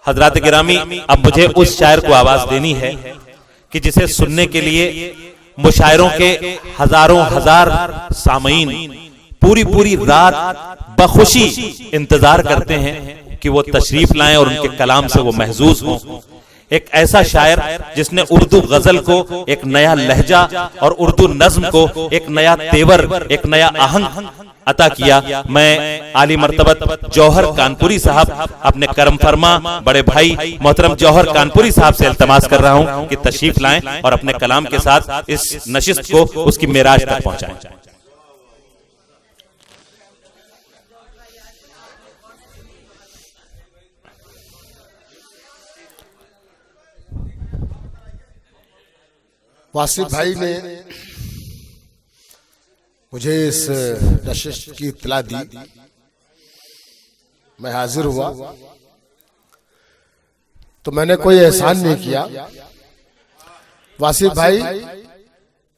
हजरात गिरामी, अब मुझे उस शायर को आवाज देनी है कि जिसे सुनने के लिए मुशायरों के हजारों हजार सामईन पूरी पूरी रात बखुशी इंतजार करते हैं कि वो तशरीफ लाएं और उनके कलाम से वो महजूज हों। एक ऐसा शायर जिसने उर्दू गजल को एक नया लहजा और उर्दू नज्म को एक नया तेवर, एक नया आहंग अता किया। मैं आली मर्तबत जौहर कानपुरी साहब, अपने करम फरमा बड़े भाई मोहतरम जौहर कानपुरी साहब से इल्तमास कर रहा हूं कि तशरीफ लाएं और अपने कलाम के साथ इस नशिस्त को उसकी मेराज तक पहुंचाएं। वासिफ भाई ने मुझे इस नशिस्त की इत्तला दी, मैं हाजिर हुआ तो मैंने कोई एहसान नहीं किया। वासिफ भाई,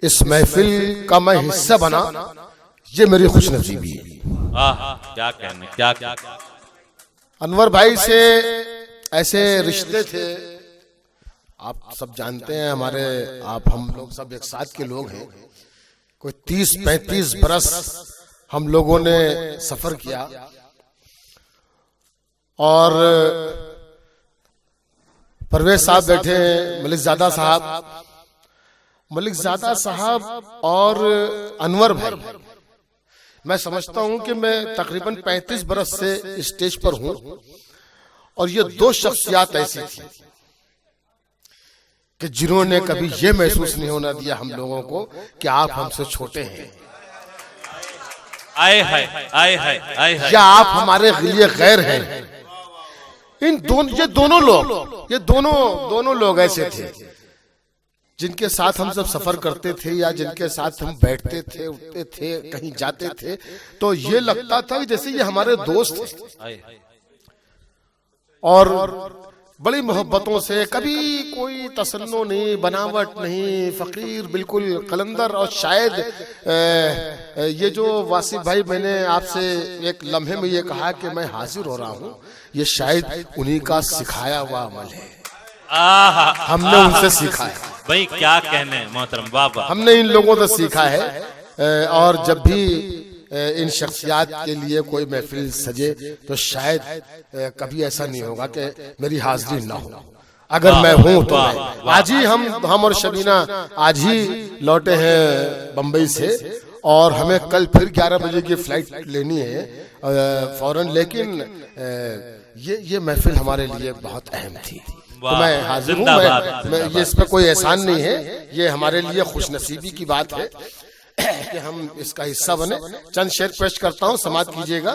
इस महफिल का मैं हिस्सा बना, ये मेरी खुशनसीबी है। क्या कहने, क्या अनवर भाई से ऐसे रिश्ते थे, आप सब जानते हैं, हमारे हम लोग सब एक साथ के लोग हैं। कोई 30-35 बरस हम लोगों ने सफर किया और परवेज साहब बैठे हैं, मलिक ज़ादा साहब और अनवर भाई। मैं समझता हूं कि मैं तकरीबन 35 बरस से स्टेज पर हूं और ये दो शख्सियत ऐसी थी कि जिन्होंने कभी ये महसूस नहीं होना दिया हम लोगों को कि आप हमसे छोटे हैं, आए या आप हमारे लिए गैर हैं। ये दोनों लोग ऐसे थे जिनके साथ हम सब सफर करते थे या जिनके साथ हम बैठते थे, उठते थे, कहीं जाते थे, तो ये लगता था जैसे ये हमारे दोस्त हैं और बड़ी मोहब्बतों से, कभी कोई तसन्नो नहीं, बनावट नहीं, फकीर बिल्कुल कलंदर। और शायद ये जो वासिफ भाई, मैंने आपसे एक लम्हे में ये कहा कि मैं हाजिर हो रहा हूँ, ये शायद उन्हीं का सिखाया हुआ अमल है। हमने उनसे सीखा है भाई, क्या कहने मोहतरम बाबा, हमने इन लोगों से सीखा है। और जब भी इन शख्सियात के लिए कोई महफिल सजे तो शायद कभी ऐसा नहीं होगा कि मेरी हाजिरी ना हो। अगर मैं हूं तो आज ही हम और शबीना आज ही लौटे हैं बंबई से और हमें कल फिर 11 बजे की फ्लाइट लेनी है फौरन। लेकिन ये महफिल हमारे लिए बहुत अहम थी, तो मैं हाजिर हूँ। मैं ये इसमें कोई एहसान नहीं है, ये हमारे लिए खुशनसीबी की बात है कि हम इसका हिस्सा बने। चंद शेर पेश करता हूँ, समाप्त कीजिएगा।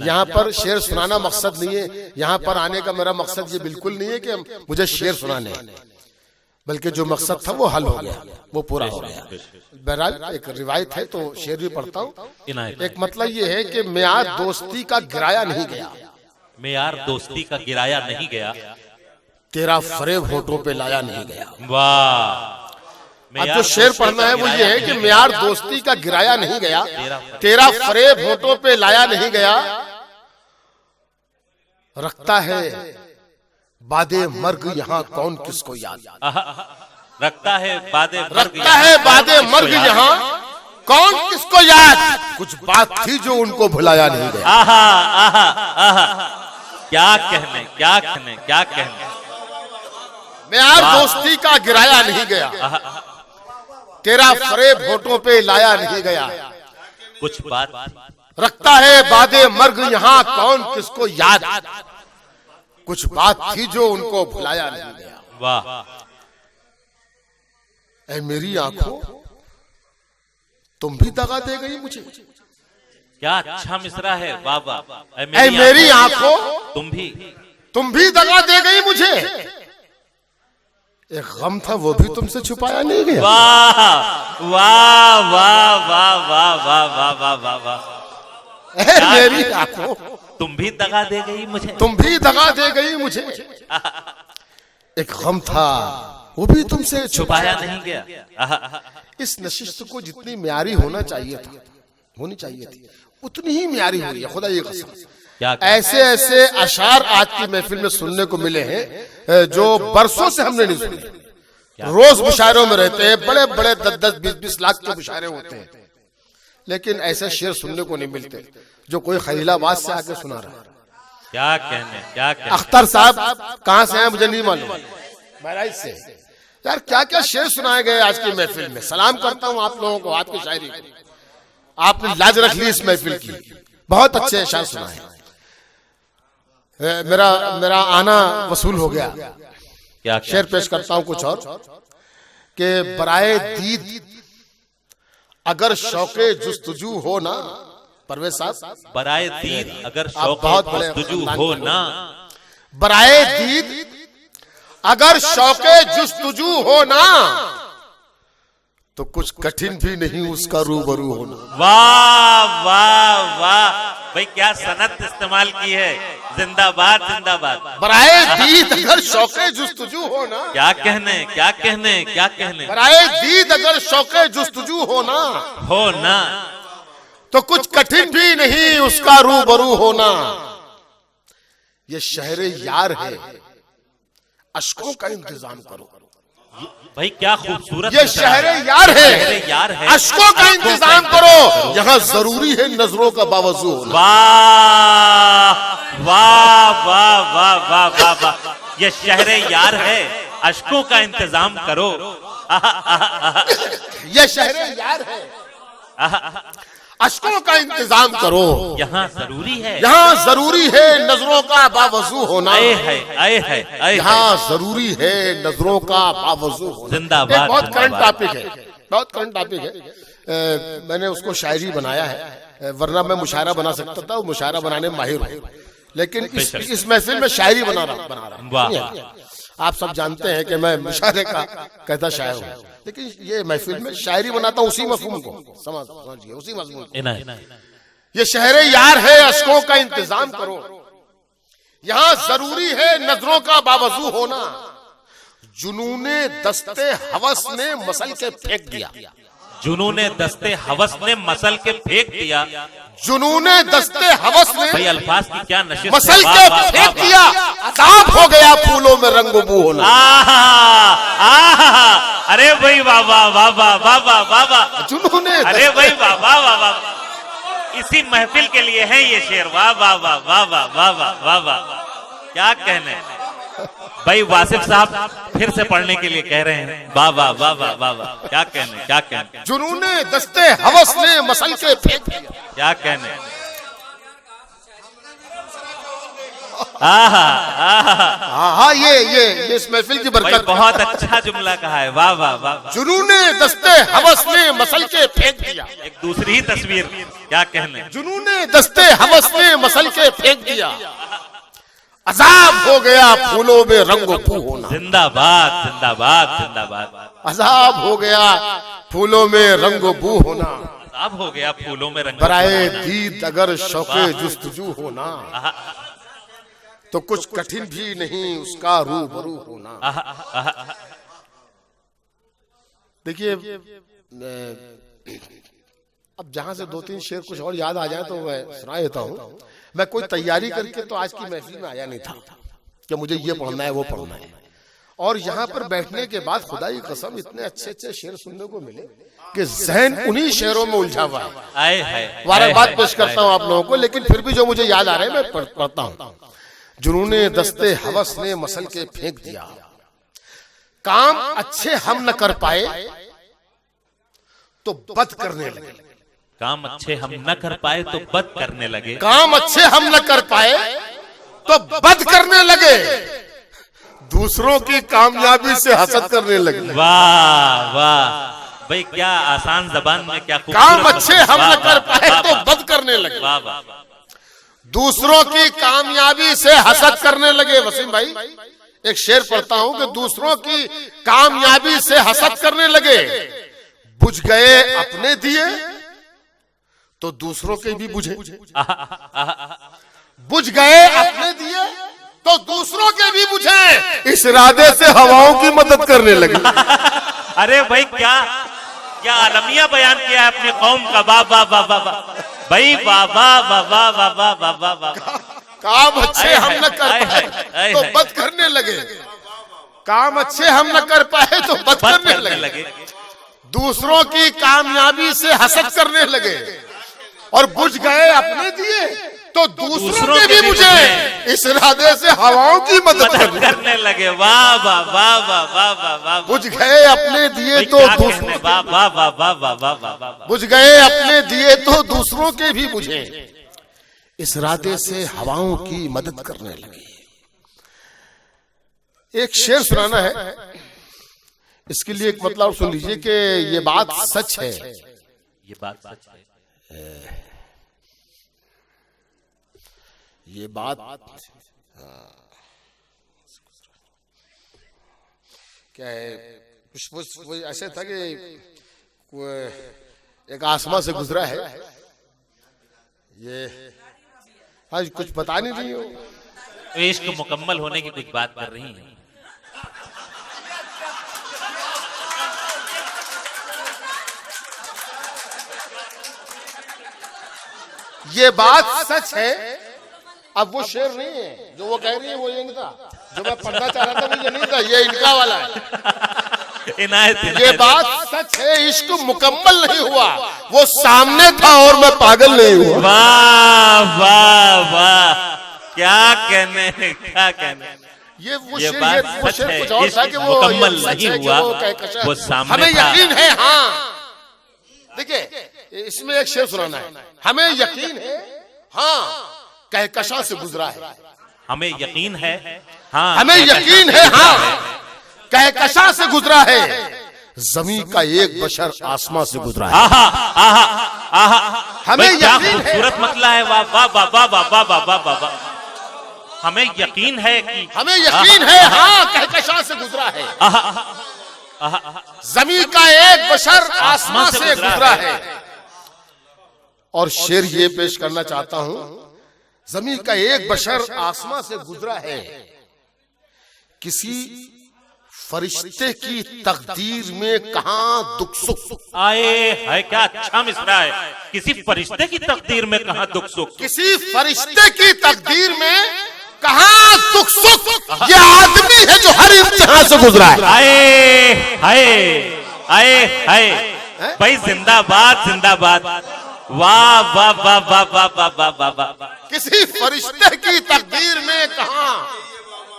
यहाँ पर शेर सुनाना मकसद नहीं है, यहाँ पर आने का मेरा मकसद ये बिल्कुल नहीं है कि मुझे शेर सुनाने, बल्कि जो मकसद था वो हल हो गया, वो पूरा हो गया। बहरहाल एक रिवायत है तो शेर भी पढ़ता हूँ। एक मतलब ये है कि मेयार दोस्ती का गिराया नहीं गया, मेयार दोस्ती का गिराया नहीं गया, तेरा फरेब होठों पे लाया नहीं गया। वाह! अब जो शेर पढ़ना है वो ये है कि मेयार दोस्ती का गिराया नहीं गया, तेरा फरेब होठों पे लाया नहीं गया, रखता है बादे मर्ग यहाँ कौन किसको याद, रखता है बादे मर्ग यहाँ कौन किसको याद, कुछ बात थी जो उनको भुलाया नहीं गया। क्या कहने मेयार दोस्ती का गिराया नहीं गया, तेरा फरेब होठों पे लाया नहीं गया, कुछ बात रखता है बादे मर्ग यहाँ कौन किसको याद, कुछ बात थी जो उनको भुलाया नहीं गया। वाह! ऐ मेरी आंखों तुम भी दगा दे गई मुझे, क्या अच्छा मिसरा है बाबा। ऐ मेरी आंखों तुम भी दगा दे गई मुझे, एक गम था वो भी तुमसे छुपाया नहीं गया। वाह वाह वाह वाह वाह वाह वाह वाह वाह वाह! मेरी आंखों तुम भी दगा दे गई मुझे, एक गम था वो भी तुमसे छुपाया नहीं गया। इस नशिस्त को जितनी म्यारी होनी चाहिए थी, उतनी ही म्यारी हुई है, खुदा ये कसम। ऐसे ऐसे अशार आज की महफिल में सुनने को मिले हैं जो बरसों से हमने नहीं सुने। रोज मुशायरों में रहते हैं, बड़े बड़े 10-10, 20-20 लाख के मुशायरे होते हैं, लेकिन ऐसे शेर सुनने को नहीं मिलते जो कोई खलीलाबाद से आके सुना रहा है। क्या कहने अख्तर साहब कहां से हैं मुझे नहीं मालूम, बहराइच से। यार क्या क्या शेर सुनाए गए आज की महफिल में। सलाम करता हूं आप लोगों को, आपकी शायरी को आपने लाज रख ली इस महफिल की, बहुत अच्छे अशार सुनाए। मेरा आना वसूल हो गया। क्या शेर पेश करता हूं कुछ और कि बराए दीद अगर शौके जुस्तजू हो ना, परवेज साहब, बराए दीद अगर बहुत शौके जुस्तजू हो ना, बराए दीद अगर शौके जुस्तजू हो ना, तो कुछ कठिन भी नहीं उसका रूबरू होना। वाह वाह वाह भाई, क्या सनत इस्तेमाल की है। जिंदाबाद जिंदाबाद। बराए दीद अगर शौके जुस्तजू हो ना, क्या कहने बराए दीद अगर शौके जुस्तजू हो ना, तो कुछ कठिन भी नहीं उसका रूबरू होना। ये शहरे यार है, अश्कों का इंतजाम करो। भाई क्या खूबसूरत। ये शहरे यार है, अश्कों का इंतजाम करो। यहाँ जरूरी है नजरों का बावजू होना। वाह वाह वाह वाह वाह वाह वाह, ये शहरे यार है, अश्कों का इंतजाम करो। ये शहरे यार है, अश्कों का इंतजाम करो। यहाँ जरूरी है, नजरों का बावजू होना। आए है यहाँ जरूरी है नजरों का बावजू होना। जिंदाबाद। बहुत करंट टॉपिक है, मैंने उसको शायरी बनाया है, वरना मैं मुशायरा बना सकता था, मुशायरा बनाने में माहिर हूँ, लेकिन इस महफिल में शायरी बना रहा। आप सब जानते हैं कि मैं मुशायरे का कहता शायर हूँ, लेकिन ये महफिल में शायरी बनाता हूँ उसी मफहूम को, समझिए उसी मजमून को। ये शहरे यार है, अश्कों का इंतजाम करो। यहाँ जरूरी है नजरों का बावजू होना। जुनूने दस्ते हवस ने मसल के फेंक दिया। जुनूने दस्ते हवस ने मसल के फेंक दिया। जुनूने दस्ते हवस ने भाई अल्फाज की क्या नशिस्त, मसल के फेंक दिया। अज़ाब हो गया फूलों में रंग बू होना। अरे भाई वाह वाह वाह वाह वाह वाह वाह वाह, जुनूने, अरे भाई वाह वाह वाह वाह, इसी महफिल के लिए है ये शेर। वाह वाह वाह वाह वाह वाह वाह वाह वाह, क्या कहने। भाई वासिफ साहब फिर से पढ़ने के लिए कह रहे हैं। वाह वाह वाह वाह वाह वाह, क्या कहने। जुनूने दस्ते हवस ने मसल के फेंक दिया। क्या कहने। ये इस महफिल की बरकत। बहुत अच्छा जुमला कहा है। वाह वाह वाह। जुनूने दस्ते हवस ने मसल के फेंक दिया। एक दूसरी ही तस्वीर, क्या कहने। जुनूने दस्ते हवस ने मसल के फेंक दिया। अज़ाब हो गया फूलों में रंग बू होना। जिंदाबाद जिंदाबाद जिंदाबाद। अज़ाब हो गया फूलों में रंग बू होना। अज़ाब हो गया फूलों में रंग। बराए दीद अगर शौके जुस्तजू होना, तो कुछ कठिन भी नहीं उसका रूबरू होना। देखिए, अब जहां से 2-3 शेर कुछ और याद आ जाए तो मैं सुना देता हूँ। मैं कोई तैयारी करके तो आज की महफिल में आया नहीं था कि मुझे ये पढ़ना है वो पढ़ना है, और यहाँ पर बैठने के बाद खुदा की कसम इतने अच्छे अच्छे शेर सुनने को मिले कि ज़हन उन्हीं शेरों में उलझा हुआ है। वारंवार पेश करता हूँ आप लोगों को, लेकिन फिर भी जो मुझे याद आ रहे हैं मैं पढ़ता हूँ। जुनूने दस्ते हवस ने मसल के फेंक दिया। काम अच्छे हम न कर पाए तो बद करने लगे। काम अच्छे हम न कर पाए तो बद करने लगे। काम अच्छे हम न कर पाए तो बद करने लगे। दूसरों की कामयाबी से हसद करने लगे। वाह वाह भाई, क्या आसान जबान में क्या काम अच्छे हम न कर पाए तो बद करने लगे। वाह वाह। दूसरों की कामयाबी से हसद करने लगे। वसीम भाई एक शेर पढ़ता हूं कि दूसरों की कामयाबी से हसद करने लगे। बुझ गए अपने दिए तो दूसरों के भी बुझे। बुझ गए अपने दिए तो दूसरों के भी बुझे। इस इरादे से हवाओं की मदद करने लगे। अरे भाई क्या क्या आलमिया बयान किया है अपनी कौम का। वाह वाह वाह वाह। भाई बाबा बाबा बाबा बाबा बाबा, काम अच्छे हम न कर पाए तो बद करने लगे, काम अच्छे हम न कर पाए तो बद करने लगे, दूसरों की कामयाबी से हसद करने लगे, और बुझ गए अपने दिए तो दूसरों के भी बुझे, इस इरादे से हवाओं की मदद करने लगे। वाह वाह वाह वाह वाह वाह वाह, बुझ गए अपने दिए तो दूसरों, वाह वाह वाह वाह वाह वाह वाह, बुझ गए अपने दिए तो दूसरों के भी बुझे, इस इरादे से हवाओं की मदद करने लगे। एक शेर सुनाना है, इसके लिए एक मतलब सुन लीजिए कि ये बात सच है, ये बात सच है, ये बात क्या है, कुछ ऐसे था कि एक आसमां से गुजरा है, ये आज कुछ पता नहीं रही हो, इश्क मुकम्मल होने की कुछ बात कर रही है। ये बात सच है। अब वो शेर नहीं है जो वो कह रही है, वो ये नहीं था जो मैं पढ़ना चाह रहा था, वो ये नहीं था, ये इनका वाला है। इनायत, ये बात सच है, इश्क मुकम्मल नहीं हुआ, वो सामने था और मैं पागल नहीं हुआ। वाह वाह वाह, क्या कहने क्या कहने, ये वो ये शेर, बात वो सच शेर है, कुछ और था कि वो मुकम्मल सच नहीं है कि हुआ, वो कहकशां, वो सामने हमें था। यकीन है। हाँ देखिए, इसमें एक शेर सुनाना है, हमें यकीन है हाँ कहकशां से गुजरा है, हमें यकीन है हाँ, हमें यकीन है हाँ कहकशां से गुजरा है, जमीन का एक बशर आसमां से गुजरा है। आहा आहा आहा, हमें क्या यकीन है, खूबसूरत मतला है, वाह वाह वाह वाह वाह वाह वाह वाह वाह, हमें यकीन है कि, हमें यकीन है हाँ कहकशां से गुजरा है, जमीन का एक बशर आसमां से गुजरा है। और शेर ये पेश करना चाहता हूं, जमीन का एक बशर आसमां से गुजरा है, किसी फरिश्ते की तकदीर में कहां दुख सुख आए है, क्या अच्छा मिसरा है, किसी फरिश्ते की तकदीर में कहां दुख सुख, किसी फरिश्ते की तकदीर में कहां दुख सुख, ये आदमी है जो हर इम्तिहान से गुजरा है। आए हाय आए हाय, भाई जिंदाबाद जिंदाबाद, वाह वाह वाह वाह वाह वाह वाह वाह वाह, किसी फरिश्ते की तकदीर में कहां,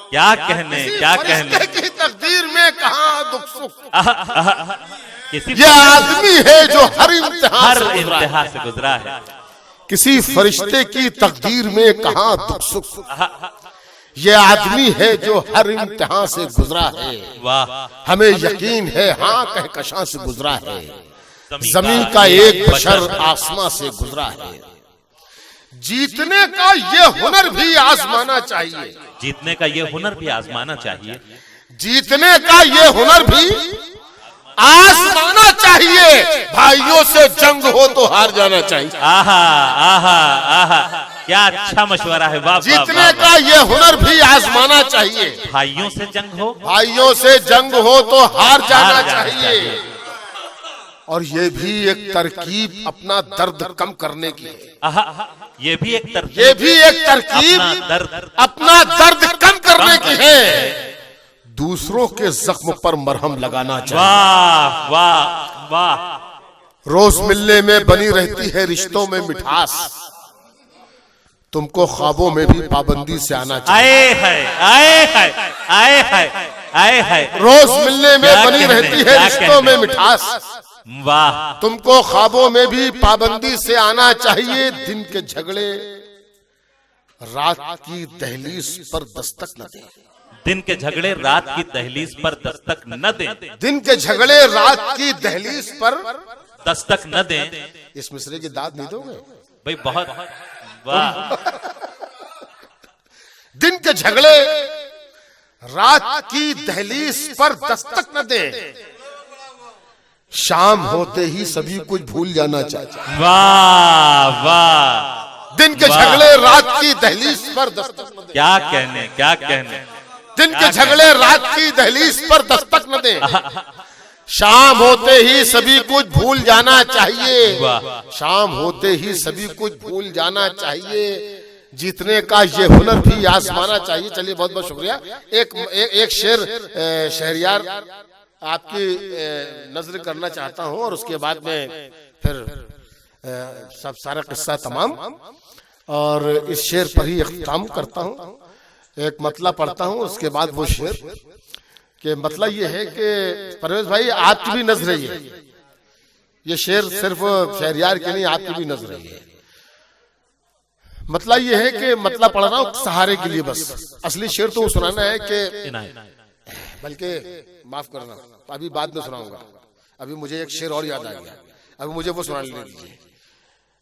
क्या कहने क्या कहने, फरिश्ते की तकदीर में कहां दुख सुख, किसी ये आदमी है जो हर इम्तिहान से गुजरा है, किसी फरिश्ते की तकदीर में कहां दुख सुख, ये आदमी है जो हर इम्तिहान से गुजरा है। वाह, हमें यकीन है हाँ कहकशां से गुजरा है, जमीन का एक बशर आसमां से गुजरा है। जीतने का ये हुनर भी आजमाना चाहिए, जीतने का ये हुनर भी आजमाना चाहिए, जीतने का ये हुनर भी आजमाना चाहिए, भाइयों से जंग हो तो हार जाना चाहिए। आहा आहा आहा, क्या अच्छा मशवरा है, वाह, जीतने का ये हुनर भी आजमाना चाहिए, भाइयों से जंग हो, भाइयों से जंग हो तो हार जाना चाहिए। और ये भी एक तरकीब अपना दर्द कम करने की है, ये भी एक तरकीब, ये भी एक तरकीब अपना दर्द कम करने की है, दूसरों के जख्म पर मरहम लगाना चाहिए। वाह वाह वाह, रोज मिलने में बनी रहती है रिश्तों में मिठास, तुमको ख्वाबों में भी पाबंदी से आना चाहिए। आए है आए है आए है आए है, रोज मिलने में बनी रहती है रिश्तों में मिठास, वाह, तुमको ख्वाबों में भी पाबंदी से आना चाहिए। दिन के झगड़े रात की दहलीज पर दस्तक न दें, दिन के झगड़े रात की दहलीज पर दस्तक न दें, दिन के झगड़े रात की दहलीज पर दस्तक न दें। इस मिसरे की दाद नहीं दोगे भाई, बहुत वाह, दिन के झगड़े रात की दहलीज पर दस्तक न दे, शाम होते ही सभी कुछ भूल जाना चाहिए। वाह वाह, दिन के झगड़े रात की दहलीज पर दस्तक न दे, क्या कहने क्या कहने, दिन के झगड़े रात की दहलीज पर दस्तक न दे, शाम होते ही सभी कुछ भूल जाना चाहिए, वाह। शाम होते ही सभी कुछ भूल जाना चाहिए, जीतने का ये हुनर भी आजमाना चाहिए। चलिए बहुत बहुत शुक्रिया। एक शेर शहरियार आपकी नजर करना चाहता हूं और उसके बाद में फिर सब सारा किस्सा तमाम, और इस शेर पर ही इख्तिताम करता हूं। एक मतला पढ़ता हूं, उसके बाद वो शेर के मतलब ये है कि परवेज भाई आपकी भी नजर है, ये शेर सिर्फ शहरियार की नहीं, आपकी भी नजर है। मतलब ये है कि मतलब पढ़ रहा हूं सहारे के लिए बस, असली शेर तो सुनाना है कि बल्कि माफ करना अभी बाद में सुनाऊंगा, अभी मुझे एक शेर और याद आ गया, अभी मुझे वो सुना लेने दीजिए।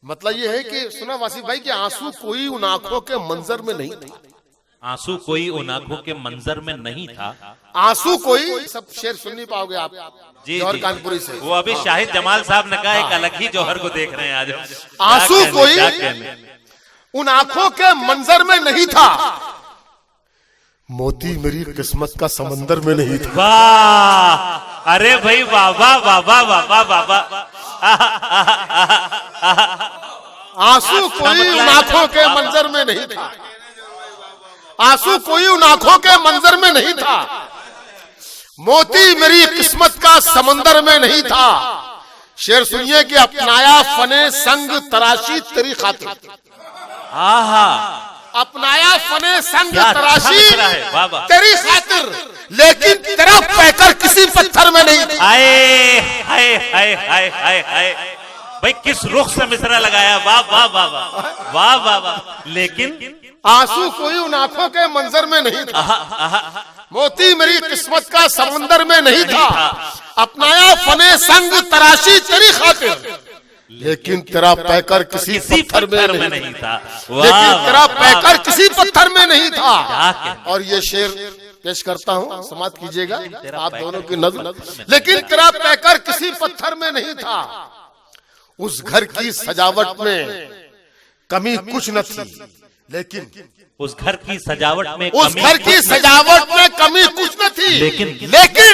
मतलब ये है कि सुना वासिफ भाई कि आंसू कोई उन आंखों के मंजर में नहीं था, आंसू कोई उन आंखों के मंजर में नहीं था, आंसू कोई, सब शेर सुन नहीं पाओगे आप जी, जौहर जी। कानपुरी से। वो अभी शाहिद जमाल साहब ने कहा एक अलग ही जौहर को देख रहे हैं आज। आंसू क्या कहने, कोई क्या कहने। उन आंखों के मंजर में नहीं था, मोती मेरी किस्मत का समंदर में नहीं था। वाह, अरे भाई वाह वाह वाह वाह वाह वाह वाह। आंसू कोई उन आंखों के मंजर में नहीं था, आंसू कोई उन आंखों के मंजर में नहीं था, मोती मेरी किस्मत का समंदर में नहीं था। शेर सुनिए कि अपनाया फने संग तराशी तेरी खातिर, आहा, अपनाया फने संग क्या अच्छा तराशी मिसरा है, वाह वाह। तेरी खातिर, लेकिन तेरा पैकर किसी पत्थर में नहीं था। हाय हाय हाय हाय हाय हाय, भाई किस रुख से मिसरा लगाया, वाह वाह वाह वाह वाह वाह वाह। लेकिन आंसू कोई उन आंखों के मंजर में नहीं था, मोती मेरी किस्मत का समंदर में नहीं था, अपनाया फने संग तराशी तेरी खातिर, लेकिन तेरा पैकर किसी पत्थर में नहीं था, लेकिन तेरा पैकर किसी पत्थर में नहीं था। और ये शेर पेश करता हूँ, समाप्त कीजिएगा आप दोनों की नजर। लेकिन तेरा पैकर किसी पत्थर में नहीं था, उस घर की सजावट में कमी कुछ न थी, लेकिन उस घर की सजावट में उस घर की सजावट में कमी कुछ न थी, लेकिन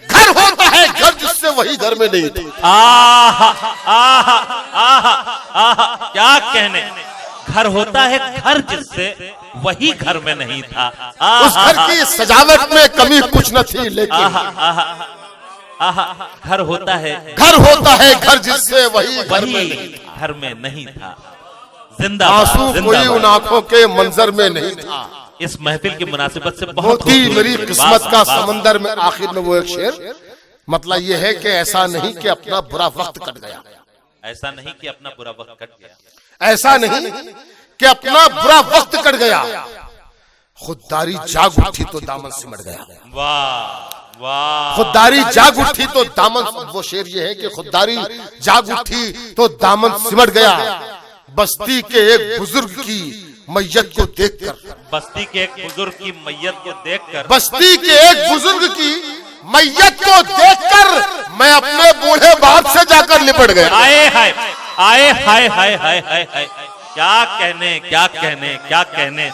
घर होता है घर जिससे वही घर में नहीं था। आहा आहा आहा आहा, क्या कहने, घर होता है घर जिससे वही घर में नहीं था। उस घर की सजावट में कमी कुछ न थी, लेकिन घर होता है घर जिससे वही घर में नहीं था। घर में नहीं था। जिंदाबाद, आंसू कोई जिंदाबाद। उन आंखों के मंजर में नहीं था, इस महफिल की मुनासिबत से बहुत मोती खूबसूरत। मेरी वाह, किस्मत वाह, का वाह। समंदर में। आखिर में वो एक शेर, मतलब ये है कि ऐसा नहीं कि अपना बुरा वक्त कट गया, ऐसा नहीं कि अपना बुरा वक्त कट गया, ऐसा नहीं कि अपना बुरा वक्त कट गया, खुददारी जाग उठी तो दामन सिमट गया। वाह वाह, खुददारी जाग उठी तो दामन, वो शेर ये है कि खुददारी जाग उठी तो दामन सिमट गया, बस्ती के एक बुजुर्ग की मैयत को देखकर, बस्ती के एक बुजुर्ग की मैयत को देखकर, बस्ती के एक बुजुर्ग की मैयत को देखकर मैं अपने बूढ़े बाप से जाकर लिपट गया। आए हाय आए हाय हाय हाय हाय हाय, क्या कहने क्या कहने क्या कहने।